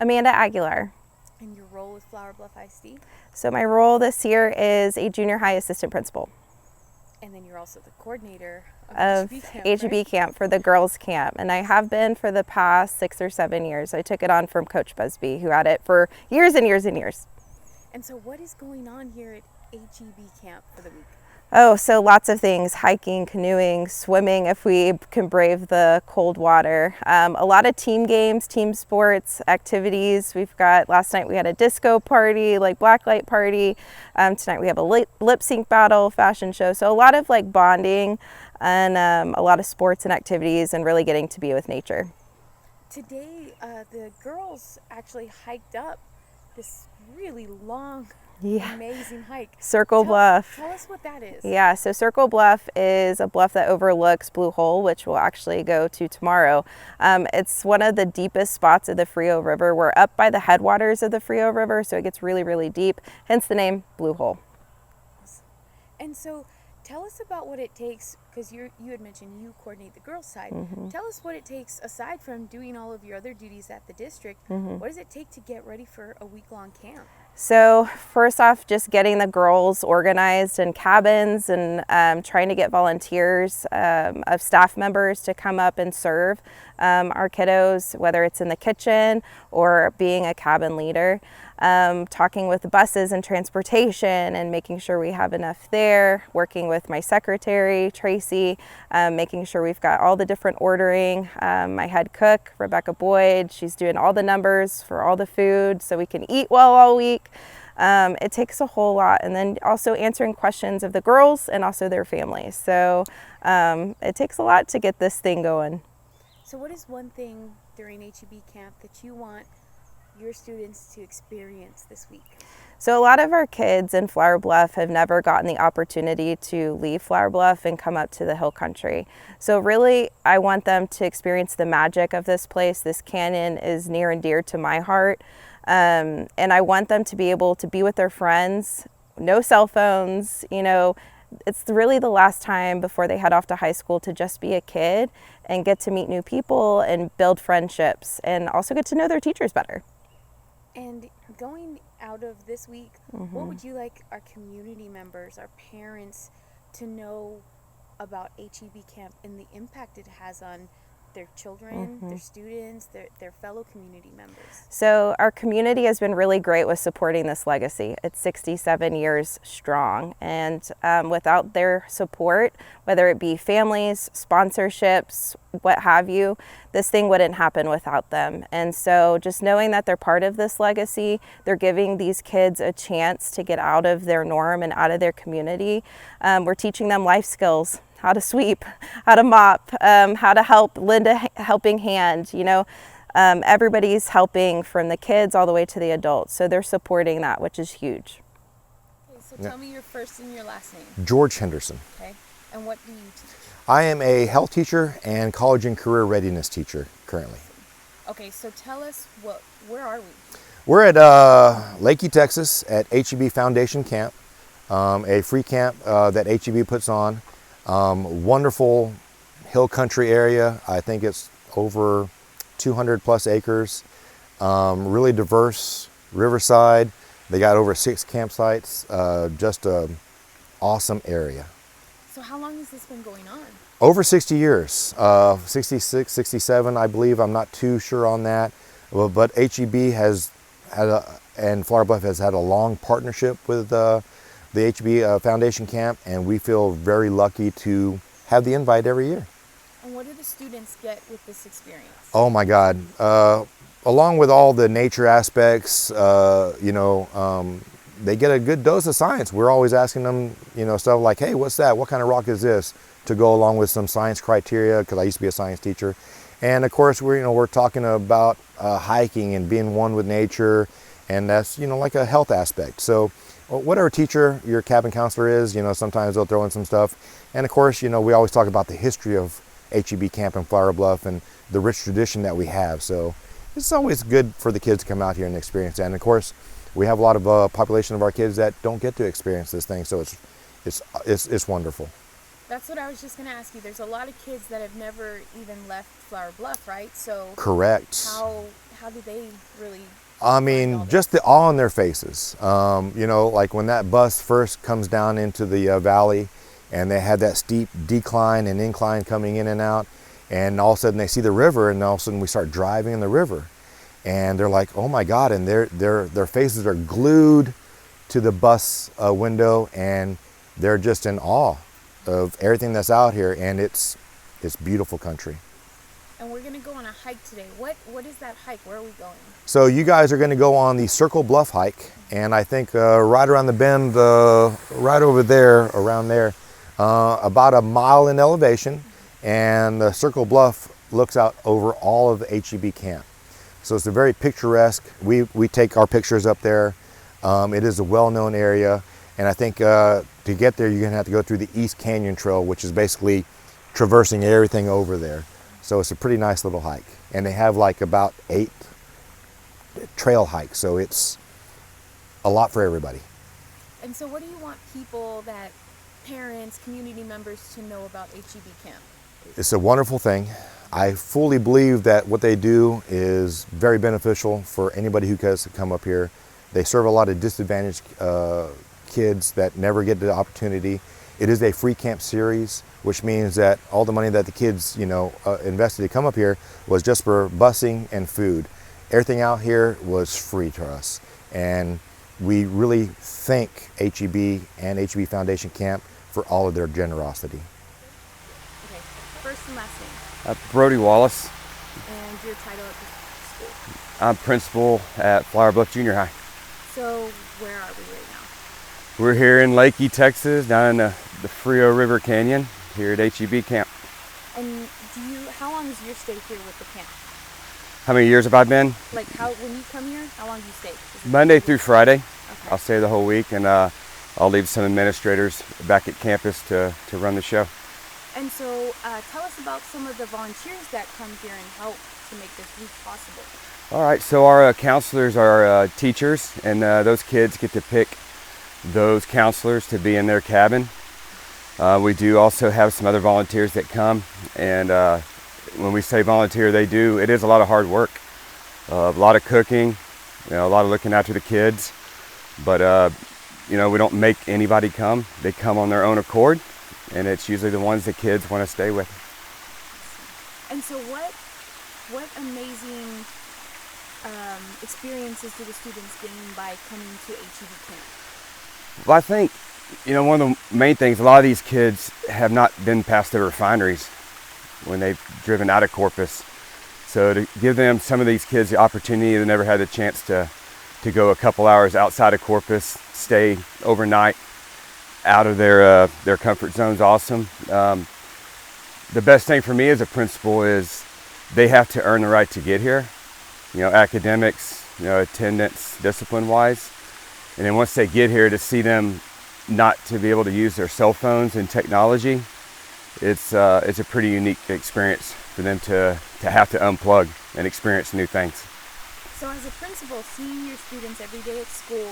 Amanda Aguilar. And your role with Flower Bluff ISD? So my role this year is a junior high assistant principal And then you're also the coordinator of HEB Camp, HEB right? Camp for the girls' camp. And I have been for the past 6 or 7 years. I took it on from Coach Busby, who had it for years and years and years. And so what is going on here at HEB Camp for the week? Oh, so lots of things: hiking, canoeing, swimming if we can brave the cold water. A lot of team games, team sports, activities. We've got, last night we had a disco party, like blacklight party. Tonight we have a lip sync battle, fashion show. So a lot of like bonding and a lot of sports and activities and really getting to be with nature. Today, the girls actually hiked up this really long, amazing hike. Circle Bluff. Tell us what that is. Yeah, so Circle Bluff is a bluff that overlooks Blue Hole, which we'll actually go to tomorrow. It's one of the deepest spots of the Frio River. We're up by the headwaters of the Frio River, so it gets really, really deep, hence the name Blue Hole. And so tell us about what it takes, because you had mentioned you coordinate the girls' side. Tell us what it takes, aside from doing all of your other duties at the district, what does it take to get ready for a week-long camp? So first off, just getting the girls organized in cabins and trying to get volunteers of staff members to come up and serve our kiddos, whether it's in the kitchen or being a cabin leader. Talking with the buses and transportation and making sure we have enough there, working with my secretary, Tracy, making sure we've got all the different ordering. My head cook, Rebecca Boyd, she's doing all the numbers for all the food so we can eat well all week. It takes a whole lot, and then also answering questions of the girls and also their families. So it takes a lot to get this thing going. So what is one thing during HEB Camp that you want your students to experience this week? So a lot of our kids in Flower Bluff have never gotten the opportunity to leave Flower Bluff and come up to the hill country. So really, I want them to experience the magic of this place. This canyon is near and dear to my heart. And I want them to be able to be with their friends, no cell phones, you know. It's really the last time before they head off to high school to just be a kid and get to meet new people and build friendships and also get to know their teachers better. And going out of this week, what would you like our community members, our parents, to know about HEB Camp and the impact it has on their children, their students, their fellow community members? So our community has been really great with supporting this legacy. It's 67 years strong, and without their support, whether it be families, sponsorships, what have you, this thing wouldn't happen without them. And so just knowing that they're part of this legacy, they're giving these kids a chance to get out of their norm and out of their community. We're teaching them life skills: how to sweep, how to mop, how to help, lend a helping hand. You know, everybody's helping, from the kids all the way to the adults. So they're supporting that, which is huge. Okay, so tell me your first and your last name. George Henderson. Okay, and what do you teach? I am a health teacher and college and career readiness teacher currently. Okay, so tell us, where are we? We're at Lakey, Texas at HEB Foundation Camp, a free camp that HEB puts on. Wonderful hill country area. I think it's over 200 plus acres. Really diverse, riverside. They got over 6 campsites. Just an awesome area. So how long has this been going on? Over 60 years, 66, 67, I believe. I'm not too sure on that. But HEB has had and Flower Bluff has had a long partnership with the HEB Foundation Camp, and we feel very lucky to have the invite every year. And what do the students get with this experience? Oh my God. Along with all the nature aspects, they get a good dose of science. We're always asking them, stuff like, hey, what's that? What kind of rock is this? To go along with some science criteria, because I used to be a science teacher. And of course, we're talking about hiking and being one with nature, and that's, like a health aspect. So whatever teacher your cabin counselor is, sometimes they'll throw in some stuff. And of course, we always talk about the history of HEB Camp in Flower Bluff and the rich tradition that we have. So it's always good for the kids to come out here and experience that. And of course, we have a lot of population of our kids that don't get to experience this thing, so it's wonderful. That's what I was just going to ask you. There's a lot of kids that have never even left Flower Bluff, right? So Correct. how do they really? I mean, just the awe on their faces. You know, like when that bus first comes down into the valley and they had that steep decline and incline coming in and out, and all of a sudden they see the river, and all of a sudden we start driving in the river, and they're like, oh my God, and their faces are glued to the bus window, and they're just in awe of everything that's out here, and it's beautiful country. And we're going to go on a hike today. What is that hike? Where are we going? So you guys are going to go on the Circle Bluff hike, and I think right around the bend, right over there, around there, about a mile in elevation, and the Circle Bluff looks out over all of the HEB Camp. So it's a very picturesque. We take our pictures up there. It is a well-known area, and I think to get there, you're going to have to go through the East Canyon Trail, which is basically traversing everything over there. So it's a pretty nice little hike, and they have like about 8 trail hikes, so it's a lot for everybody. And so what do you want people, that parents, community members, to know about HEB Camp? It's a wonderful thing. I fully believe that what they do is very beneficial for anybody who has to come up here. They serve a lot of disadvantaged kids that never get the opportunity. It is a free camp series, which means that all the money that the kids, invested to come up here was just for busing and food. Everything out here was free to us, and we really thank HEB and HEB Foundation Camp for all of their generosity. Okay, first and last name. Brody Wallace. And your title at the school. I'm principal at Flower Bluff Junior High. So where are we right now? We're here in Lakey, Texas, down in the Frio River Canyon, here at HEB Camp. And how long is your stay here with the camp? How many years have I been? Like when you come here, how long do you stay? Monday through Friday. Okay. I'll stay the whole week, and I'll leave some administrators back at campus to run the show. And so tell us about some of the volunteers that come here and help to make this week possible. All right, so our counselors are teachers, and those kids get to pick those counselors to be in their cabin. We do also have some other volunteers that come, and when we say volunteer, it is a lot of hard work, a lot of cooking, a lot of looking after the kids, but we don't make anybody come. They come on their own accord, and it's usually the ones the kids want to stay with. And so what amazing experiences do the students gain by coming to HEB Camp? Well, I think, one of the main things, a lot of these kids have not been past the refineries when they've driven out of Corpus. So to give them, some of these kids, the opportunity, they never had the chance to go a couple hours outside of Corpus, stay overnight out of their comfort zone is awesome. The best thing for me as a principal is they have to earn the right to get here, academics, attendance, discipline-wise. And then once they get here, to see them not to be able to use their cell phones and technology, it's a pretty unique experience for them to have to unplug and experience new things. So as a principal, seeing your students every day at school,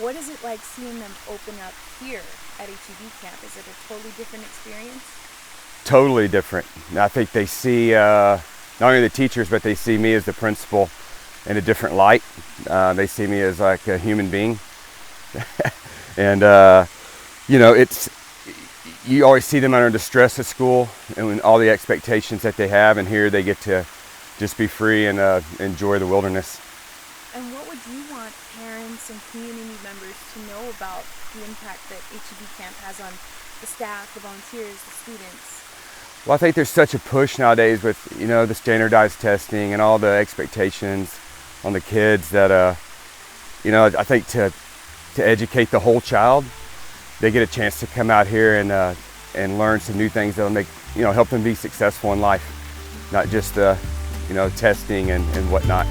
what is it like seeing them open up here at HEB Camp? Is it a totally different experience? Totally different. I think they see not only the teachers, but they see me as the principal in a different light. They see me as like a human being. And, you always see them under the stress of school and all the expectations that they have, and here they get to just be free and enjoy the wilderness. And what would you want parents and community members to know about the impact that HEB Camp has on the staff, the volunteers, the students? Well, I think there's such a push nowadays with, the standardized testing and all the expectations on the kids that, I think to educate the whole child, they get a chance to come out here and learn some new things that'll make, help them be successful in life, not just, testing and whatnot.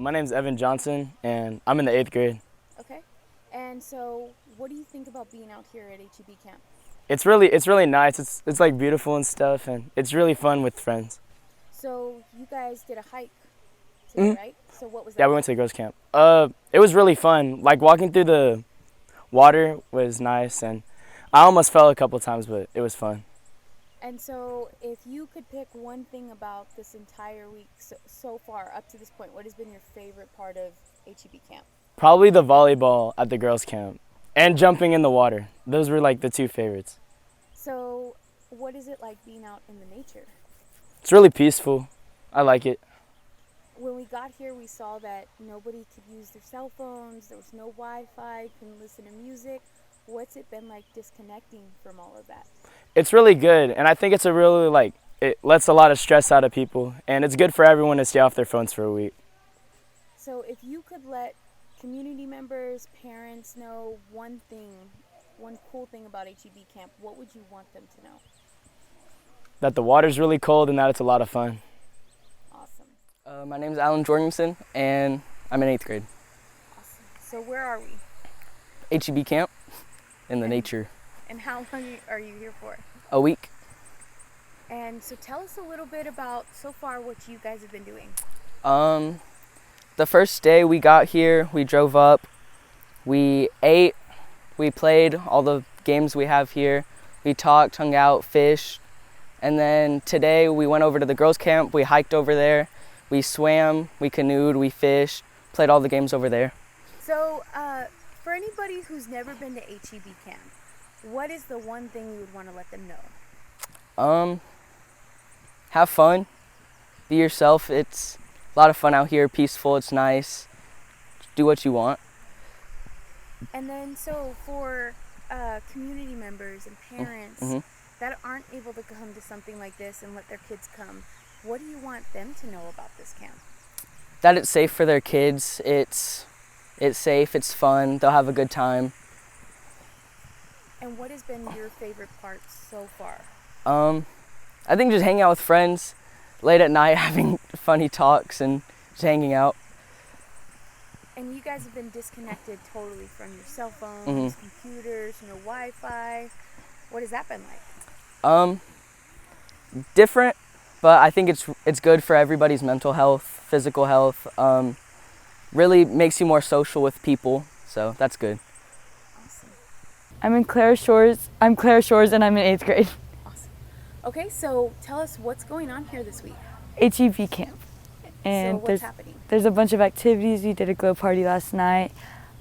My name's Evan Johnson, and I'm in the 8th grade. Okay. And so, what do you think about being out here at HEB Camp? It's really nice. It's like beautiful and stuff, and it's really fun with friends. So, you guys did a hike today, right? So, what was that? Yeah, we went to the girls' camp. It was really fun. Like walking through the water was nice, and I almost fell a couple times, but it was fun. And so, if you could pick one thing about this entire week so far, up to this point, what has been your favorite part of HEB Camp? Probably the volleyball at the girls' camp and jumping in the water. Those were like the two favorites. So, what is it like being out in the nature? It's really peaceful. I like it. When we got here, we saw that nobody could use their cell phones, there was no Wi-Fi, couldn't listen to music. What's it been like disconnecting from all of that? It's really good, and I think it's a really it lets a lot of stress out of people, and it's good for everyone to stay off their phones for a week. So if you could let community members, parents know one cool thing about HEB Camp, what would you want them to know? That the water's really cold and that it's a lot of fun. Awesome. My name's Alan Jorgensen, and I'm in 8th grade. Awesome. So where are we? HEB Camp in the nature. And how long are you here for? A week. And so tell us a little bit about so far what you guys have been doing. The first day we got here, we drove up, we ate, we played all the games we have here, we talked, hung out, fished, and then today we went over to the girls' camp, we hiked over there, we swam, we canoed, we fished, played all the games over there. So, for anybody who's never been to HEB Camp, what is the one thing you would want to let them know? Have fun, be yourself. It's a lot of fun out here, peaceful, it's nice. Do what you want. And then, so for community members and parents that aren't able to come to something like this and let their kids come, what do you want them to know about this camp? That it's safe for their kids. It's safe, it's fun, they'll have a good time. And what has been your favorite part so far? I think just hanging out with friends late at night, having funny talks and just hanging out. And you guys have been disconnected totally from your cell phones, computers, no Wi-Fi. What has that been like? Different, but I think it's good for everybody's mental health, physical health. Really makes you more social with people, so that's good. Awesome. I'm Clara Shores and I'm in 8th grade. Awesome. Okay, so tell us what's going on here this week. HEB Camp. And so what's happening? There's a bunch of activities. We did a glow party last night.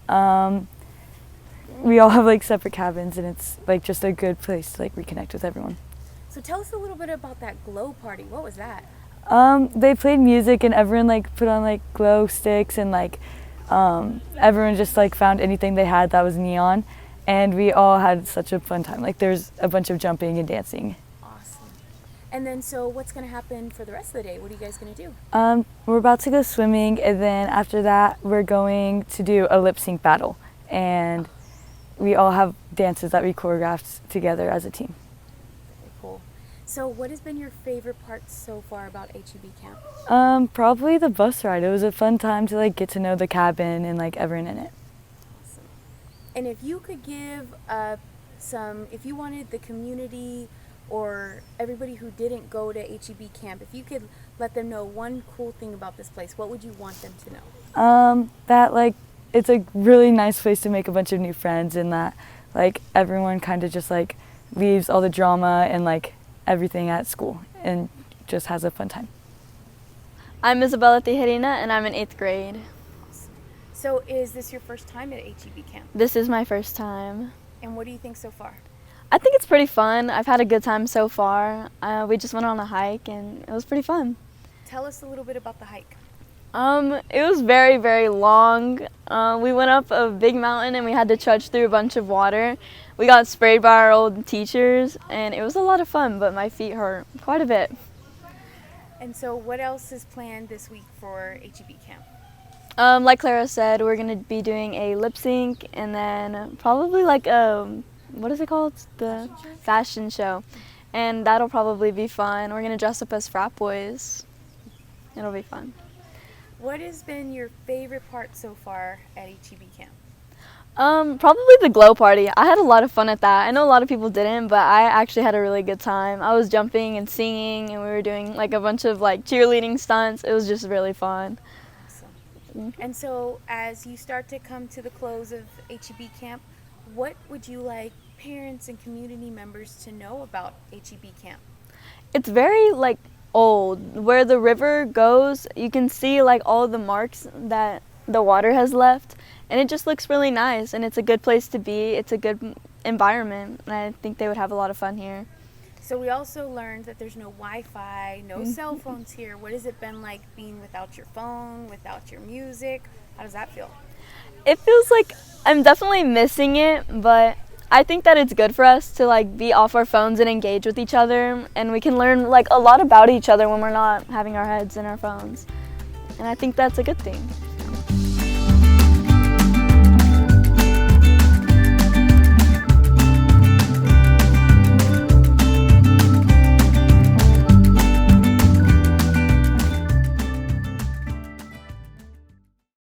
We all have separate cabins, and it's just a good place to reconnect with everyone. So tell us a little bit about that glow party. What was that? They played music, and everyone put on glow sticks, and everyone just found anything they had that was neon, and we all had such a fun time. There's a bunch of jumping and dancing. Awesome. And then, so what's going to happen for the rest of the day? What are you guys going to do? We're about to go swimming, and then after that, we're going to do a lip sync battle, and we all have dances that we choreographed together as a team. Very cool. So what has been your favorite part so far about HEB Camp? Probably the bus ride. It was a fun time to get to know the cabin and everyone in it. Awesome. And if you could give if you wanted the community or everybody who didn't go to HEB Camp, if you could let them know one cool thing about this place, what would you want them to know? That it's a really nice place to make a bunch of new friends, and that everyone kind of just leaves all the drama and everything at school and just has a fun time. I'm Isabella Tijerina, and I'm in 8th grade. Awesome. So is this your first time at HEB Camp? This is my first time. And what do you think so far? I think it's pretty fun. I've had a good time so far. We just went on a hike, and it was pretty fun. Tell us a little bit about the hike. It was very, very long. We went up a big mountain, and we had to trudge through a bunch of water. We got sprayed by our old teachers, and it was a lot of fun, but my feet hurt quite a bit. And so what else is planned this week for HEB Camp? Like Clara said, we're going to be doing a lip sync, and then probably what is it called? The fashion show. And that'll probably be fun. We're going to dress up as frat boys. It'll be fun. What has been your favorite part so far at HEB Camp? Probably the glow party. I had a lot of fun at that. I know a lot of people didn't, but I actually had a really good time. I was jumping and singing, and we were doing like a bunch of like cheerleading stunts. It was just really fun. Awesome. And so, as you start to come to the close of HEB Camp, what would you like parents and community members to know about HEB Camp? It's very like old. Where the river goes, you can see like all the marks that the water has left, and it just looks really nice, and it's a good place to be. It's a good environment, and I think they would have a lot of fun here. So we also learned that there's no Wi-Fi, no cell phones here. What has it been like being without your phone, without your music? How does that feel? It feels like I'm definitely missing it, but I think that it's good for us to like be off our phones and engage with each other, and we can learn like a lot about each other when we're not having our heads in our phones. And I think that's a good thing.